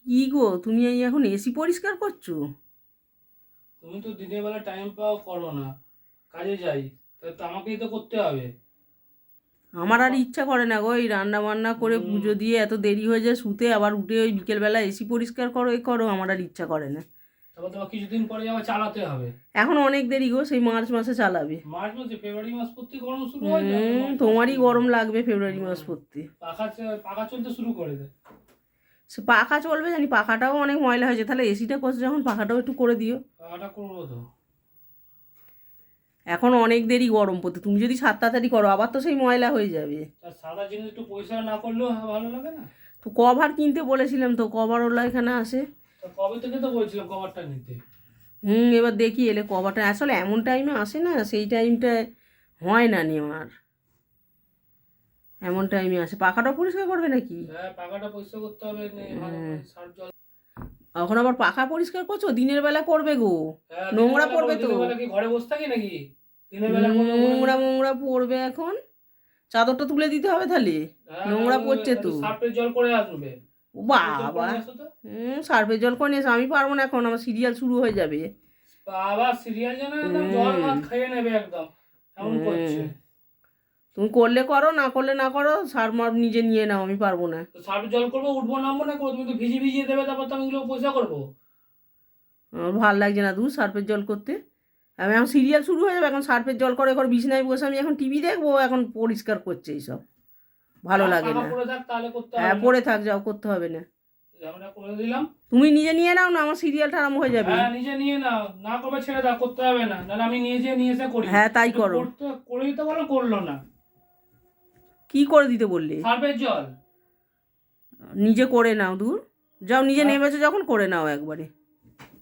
কি গো, তুমি এই এখন এসি পরিষ্কার করছো? তুমি তো দিনের বেলা টাইম পাও, করো না, কাজে যাই, তো আমাকেই তো করতে হবে। আমার আর ইচ্ছা করে না গো, এই রান্না বান্না করে হুম। পুজো দিয়ে এত দেরি হয়ে যায় শুতে, আবার উঠে ওই বিকেলবেলা এসি পরিষ্কার করো এ করো, আমার আর ইচ্ছা করে না। তারপর তোমার কিছুদিন পরে আবার চালাতে হবে। এখন অনেক দেরি গো, সেই মার্চ মাসে চালাবে। মার্চ মাসে, ফেব্রুয়ারি মাস পড়তে গরম শুরু হয়ে যায় তো, মার্চ মাস তোমারই পর্যন্ত। গরম লাগবে ফেব্রুয়ারি মাস হুম। পড়তে। পাখা পাখা চলতে শুরু করে দেয়। সে পাখা চলবে জানি, পাখাটাও অনেক ময়লা হয়েছে, তাহলে এসিটা করছো যখন পাখাটাও একটু করে দিও। পাখাটা করবো তো। এখন অনেক দেরি গরম পড়তে, তুমি যদি 7 তাড়াতাড়ি করো আবার তো সেই ময়লা হয়ে যাবে। তার সাদা জিনিস একটু পরিষ্কার না করলেও ভালো লাগে না। তো কভার কিনতে বলেছিলাম তো, কভার ওলা এখানে আসে। তো কবে থেকে তো বলছিলাম কভারটা নিতে। এবার দেখি এলে কভারটা আসলে এমন টাইমে আসে না, সেই টাইমটায় হয় না নেওয়ার। এমন টাইমে আসে। পাখাটাও পরিষ্কার করবে নাকি? হ্যাঁ, পাখাটা পরিষ্কার করতে হবে, ভালো হুম, করে সার্ফ জল। এখন আবার পাখা পরিষ্কার করছো? দিনের বেলা করবে গো, হ্যাঁ, দিনের নোংরা বেলা পড়বে করবো। তো। দিনের বেলা কি ঘরে বসে থাকি নাকি? দিনের বেলা করবো বলে নোংরা মোংরা পড়বে এখন, চাদরটা তুলে দিতে হবে তাহলে, হ্যাঁ, না, নোংরা পড়ছে তো। একটু সার্ফের জল করে আসবে। ও সার্ফের জল করে বাবা, নিয়ে আসো তো। সার্ফের জল করে নিয়ে এসো। আমি পারবো না, এখন আমার সিরিয়াল শুরু হয়ে যাবে। বাবা, সিরিয়াল যেন একদম জল হুম ভাত খেয়ে নেবে একদম, এমন করছে। হুম তুমি করলে করো, না করলে না করো, সার মার নিজে নিয়ে নাও, আমি পারবো না। তো সার্ফের জল করবো, উঠবো নামবো না করবো, তুমি তো ভিজিয়ে ভিজিয়ে দেবে, তারপর তো আমি এগুলো পয়সা করবো। আমার ভাল লাগছে না দূর সার্ফের জল করতে। আমি এখন সিরিয়াল শুরু হয়ে যাবে, এখন সার্ফের জল করে করে বিছনায় বসে আমি এখন টিভি দেখবো, এখন পরিষ্কার করছে এইসব, ভালো থাক, লাগে পাখা না। পড়ে থাক, তাহলে করতে হ্যাঁ হবে না। পড়ে থাক, যাও, করতে হবে না। আমরা করে দিলাম। তুমি নিজে নিয়ে নাও না, আমার সিরিয়ালটা আরম্ভ হয়ে যাবে। হ্যাঁ, নিজে নিয়ে নাও, না করবে ছেড়ে দাও, করতে হবে না, নাহলে আমি নিজে নিয়ে এসে করি। হ্যাঁ তাই একটু করো। করতে করে দিতে বলো, করলো না। কি করে দিতে বললে? সার্ফের জল। নিজে করে নাও দূর, যাও, নিজে হ্যাঁ, নেমেছো যখন করে নাও একবারে।